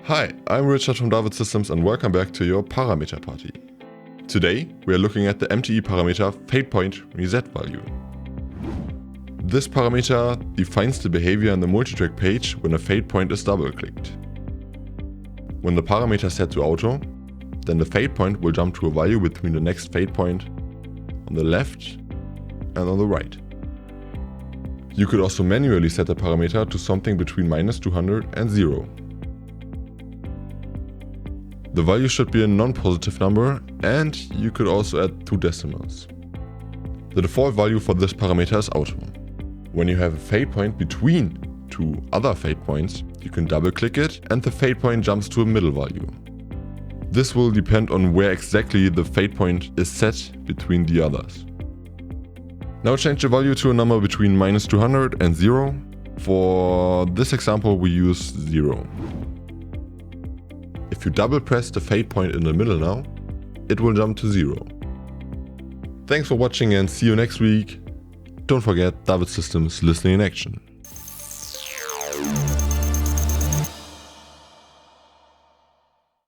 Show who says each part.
Speaker 1: Hi, I'm Richard from David Systems and welcome back to your parameter party. Today we are looking at the MTE parameter fadePoint reset value. This parameter defines the behavior in the multitrack page when a fadePoint is double-clicked. When the parameter is set to auto, then the fadePoint will jump to a value between the next fadePoint on the left and on the right. You could also manually set the parameter to something between -200 and 0. The value should be a non-positive number, and you could also add 2 decimals. The default value for this parameter is auto. When you have a fadePoint between 2 other fadePoints, you can double-click it and the fadePoint jumps to a middle value. This will depend on where exactly the fadePoint is set between the others. Now change the value to a number between -200 and 0. For this example we use 0. If you double press the fadePoint in the middle now, it will jump to 0. Thanks for watching and see you next week. Don't forget, David Systems listening in action.